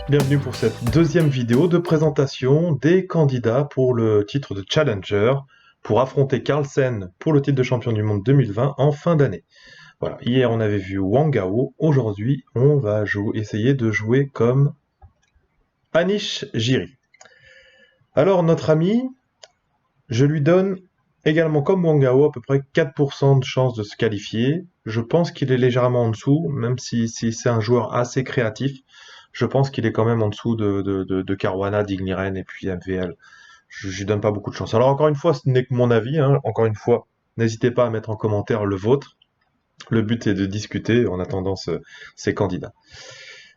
Bienvenue pour cette deuxième vidéo de présentation des candidats pour le titre de Challenger pour affronter Carlsen pour le titre de champion du monde 2020 en fin d'année. Voilà, hier on avait vu Wang Gao, aujourd'hui on va essayer de jouer comme Anish Giri. Alors notre ami, je lui donne également comme Wang Gao à peu près 4% de chance de se qualifier. Je pense qu'il est légèrement en dessous, même si c'est un joueur assez créatif. Je pense qu'il est quand même en dessous de Caruana, d'Igniren et puis MVL. Je lui donne pas beaucoup de chance. Alors encore une fois, ce n'est que mon avis, hein. Encore une fois, n'hésitez pas à mettre en commentaire le vôtre. Le but est de discuter en attendant ces candidats.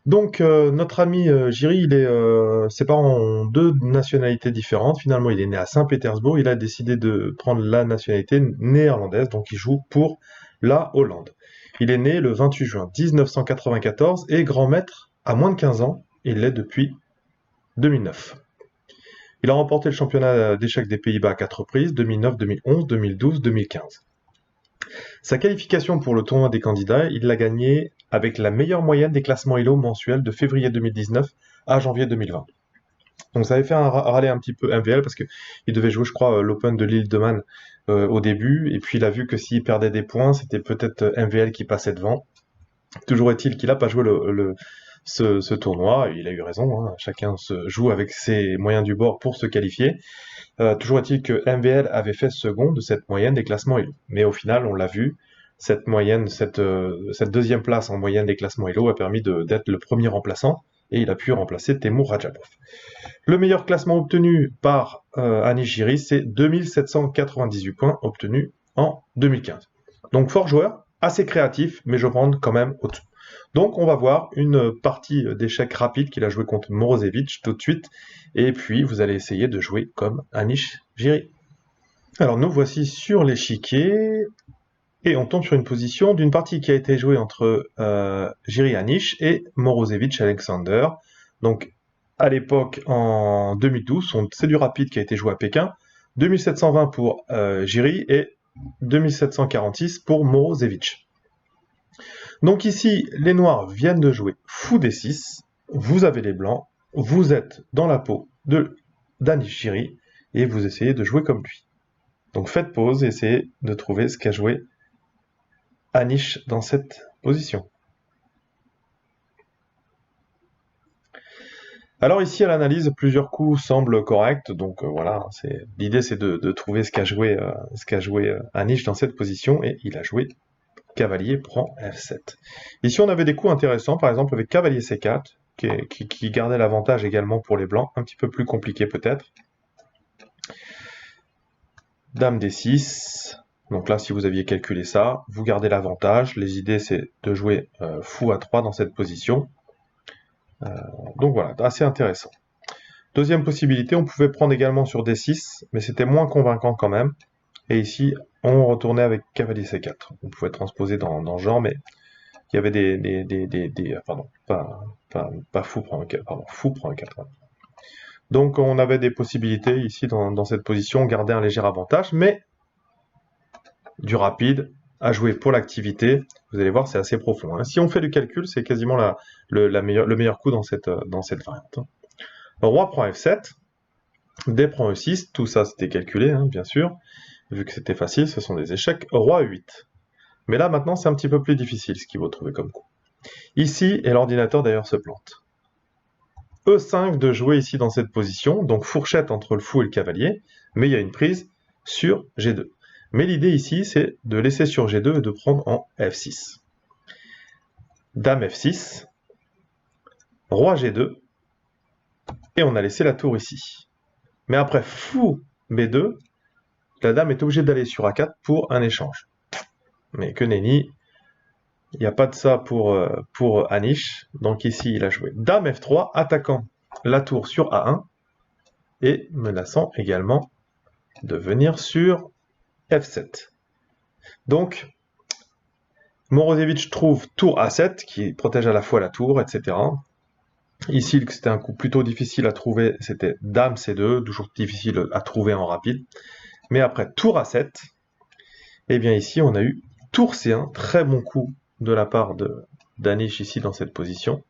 Donc notre ami Jiri, il est séparé en deux nationalités différentes. Finalement, il est né à Saint-Pétersbourg. Il a décidé de prendre la nationalité néerlandaise, donc il joue pour la Hollande. Il est né le 28 juin 1994 et grand maître à moins de 15 ans. Il l'est depuis 2009. Il a remporté le championnat d'échecs des Pays-Bas à 4 reprises, 2009, 2011, 2012, 2015. Sa qualification pour le tournoi des candidats, il l'a gagné avec la meilleure moyenne des classements Elo mensuels de février 2019 à janvier 2020. Donc ça avait fait râler un petit peu MVL parce qu'il devait jouer, je crois, l'Open de l'île de Man au début, et puis il a vu que s'il perdait des points, c'était peut-être MVL qui passait devant. Toujours est-il qu'il n'a pas joué ce tournoi, et il a eu raison, hein. Chacun se joue avec ses moyens du bord pour se qualifier. Toujours est-il que MVL avait fait second de cette moyenne des classements Elo. Mais au final, on l'a vu, cette moyenne, cette deuxième place en moyenne des classements Elo a permis d'être le premier remplaçant, et il a pu remplacer Temur Rajabov. Le meilleur classement obtenu par Anish Giri, c'est 2798 points obtenus en 2015. Donc fort joueur, assez créatif, mais je prends quand même au-dessus. Donc on va voir une partie d'échecs rapide qu'il a joué contre Morozevich tout de suite, et puis vous allez essayer de jouer comme Anish Giri. Alors nous voici sur l'échiquier, et on tombe sur une position d'une partie qui a été jouée entre Giri Anish et Morozevich Alexander. Donc à l'époque, en 2012, c'est du rapide qui a été joué à Pékin, 2720 pour Giri et 2746 pour Morozevich. Donc ici, les noirs viennent de jouer fou d6, vous avez les blancs, vous êtes dans la peau d'Anish Giri et vous essayez de jouer comme lui. Donc faites pause et essayez de trouver ce qu'a joué Anish dans cette position. Alors ici à l'analyse, plusieurs coups semblent corrects, donc voilà, l'idée c'est de trouver ce qu'a joué Anish dans cette position, et il a joué cavalier prend F7. Ici on avait des coups intéressants, par exemple avec cavalier C4, qui gardait l'avantage également pour les blancs, un petit peu plus compliqué peut-être. Dame D6, donc là si vous aviez calculé ça, vous gardez l'avantage, les idées c'est de jouer fou A3 dans cette position. Donc voilà, assez intéressant. Deuxième possibilité, on pouvait prendre également sur D6, mais c'était moins convaincant quand même. Et ici, on retournait avec cavalier C4. On pouvait transposer dans ce genre, mais il y avait fou prend un 4, pardon, fou prend un 4. Donc on avait des possibilités ici dans cette position, garder un léger avantage, mais du rapide à jouer pour l'activité. Vous allez voir, c'est assez profond, hein. Si on fait du calcul, c'est quasiment le meilleur coup dans cette variante. Roi prend F7, D prend E6, tout ça c'était calculé, hein, bien sûr. Vu que c'était facile, ce sont des échecs. Roi E8. Mais là, maintenant, c'est un petit peu plus difficile ce qu'il faut trouver comme coup. Ici, et l'ordinateur d'ailleurs se plante. E5 de jouer ici dans cette position, donc fourchette entre le fou et le cavalier, mais il y a une prise sur G2. Mais l'idée ici, c'est de laisser sur G2 et de prendre en F6. Dame F6, Roi G2, et on a laissé la tour ici. Mais après fou B2, la dame est obligée d'aller sur A4 pour un échange. Mais que nenni, il n'y a pas de ça pour Anish. Donc ici, il a joué Dame F3, attaquant la tour sur A1, et menaçant également de venir sur F7. Donc, Morozevich trouve tour A7, qui protège à la fois la tour, etc. Ici, c'était un coup plutôt difficile à trouver, c'était Dame C2, toujours difficile à trouver en rapide. Mais après tour A7, et bien ici, on a eu tour C1, très bon coup de la part d'Anish ici dans cette position.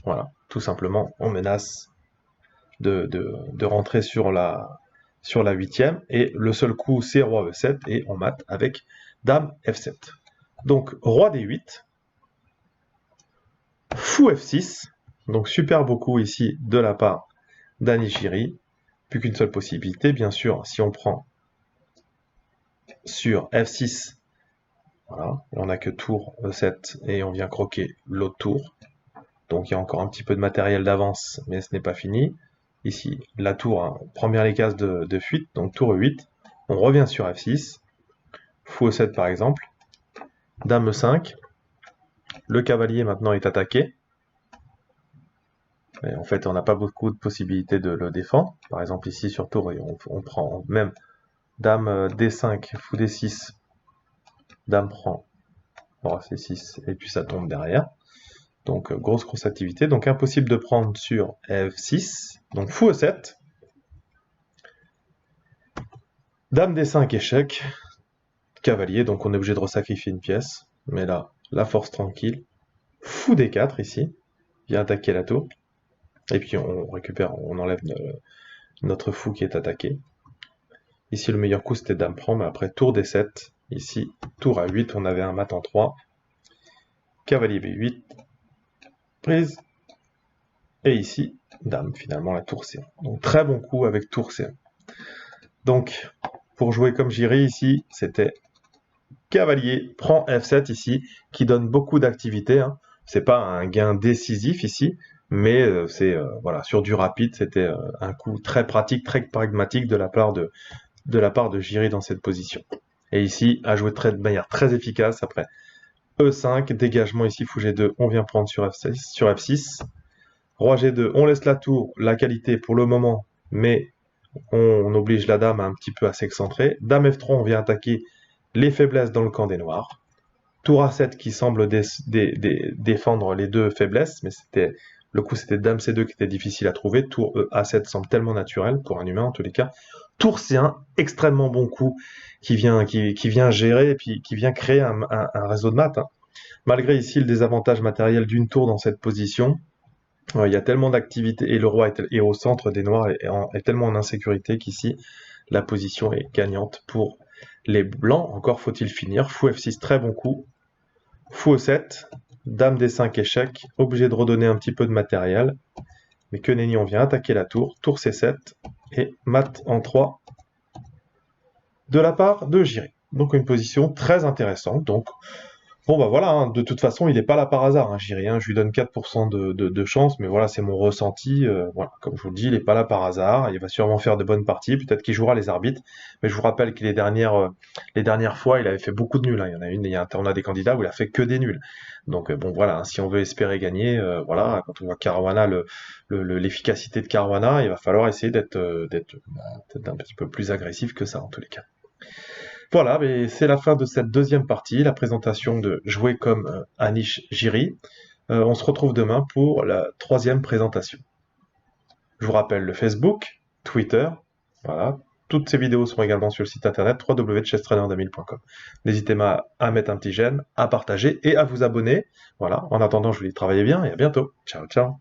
Voilà, tout simplement, on menace de rentrer sur la 8e, et le seul coup, c'est roi E7, et on mate avec dame F7. Donc, roi D8, fou F6, donc super beau coup ici de la part d'Anish-Giri. Plus qu'une seule possibilité, bien sûr, si on prend sur F6, voilà, on n'a que tour E7 et on vient croquer l'autre tour. Donc il y a encore un petit peu de matériel d'avance, mais ce n'est pas fini. Ici, la tour, hein, on prend bien les cases de fuite, donc tour E8. On revient sur F6, fou E7 par exemple, dame E5. Le cavalier maintenant est attaqué. Et en fait, on n'a pas beaucoup de possibilités de le défendre. Par exemple, ici sur tour, on prend même dame D5, fou D6, dame prend roi C6, et puis ça tombe derrière. Donc grosse activité. Donc impossible de prendre sur F6. Donc fou E7. Dame D5 échec. Cavalier, donc on est obligé de resacrifier une pièce. Mais là, la force tranquille. Fou D4 ici. Vient attaquer la tour. Et puis on récupère, on enlève notre fou qui est attaqué. Ici le meilleur coup c'était dame prend, mais après tour D7. Ici, tour A8, on avait un mat en 3. Cavalier B8. Prise. Et ici, dame, finalement, la tour C1. Donc très bon coup avec tour C1. Donc, pour jouer comme Giri ici, c'était cavalier prend F7 ici, qui donne beaucoup d'activité. Hein. C'est pas un gain décisif ici, mais voilà, sur du rapide, c'était un coup très pratique, très pragmatique de la part de Giri dans cette position. Et ici, à jouer de manière très efficace après E5, dégagement ici, fou G2, on vient prendre sur F6. Roi G2, on laisse la tour, la qualité pour le moment, mais on oblige la dame un petit peu à s'excentrer. Dame F3, on vient attaquer les faiblesses dans le camp des noirs. Tour A7 qui semble défendre les deux faiblesses, mais le coup c'était Dame C2 qui était difficile à trouver. Tour A7 semble tellement naturel, pour un humain en tous les cas. Tour C1, extrêmement bon coup, qui vient gérer et puis qui vient créer un réseau de maths. Hein. Malgré ici le désavantage matériel d'une tour dans cette position, il y a tellement d'activité et le roi est au centre des noirs et est tellement en insécurité qu'ici la position est gagnante pour les blancs. Encore faut-il finir. Fou F6, très bon coup. Fou E7, dame D5 échec, obligé de redonner un petit peu de matériel. Mais que nenni, on vient attaquer la tour. Tour C7 et mat en 3 de la part de Giri. Donc une position très intéressante. Donc bon bah voilà, hein, de toute façon il n'est pas là par hasard, hein, Giri, hein, je lui donne 4% de chance, mais voilà c'est mon ressenti, voilà, comme je vous le dis, il n'est pas là par hasard, il va sûrement faire de bonnes parties, peut-être qu'il jouera les arbitres, mais je vous rappelle que les dernières fois il avait fait beaucoup de nuls, hein. On a des candidats où il a fait que des nuls, donc bon voilà, hein, si on veut espérer gagner, voilà, quand on voit Caruana, l'efficacité de Caruana, il va falloir essayer d'être un petit peu plus agressif que ça en tous les cas. Voilà, mais c'est la fin de cette deuxième partie, la présentation de Jouer comme Anish-Giri. On se retrouve demain pour la troisième présentation. Je vous rappelle le Facebook, Twitter, voilà. Toutes ces vidéos seront également sur le site internet www.chesstrainerdaMille.com. N'hésitez pas à mettre un petit j'aime, à partager et à vous abonner. Voilà, en attendant, je vous dis travaillez bien et à bientôt. Ciao, ciao.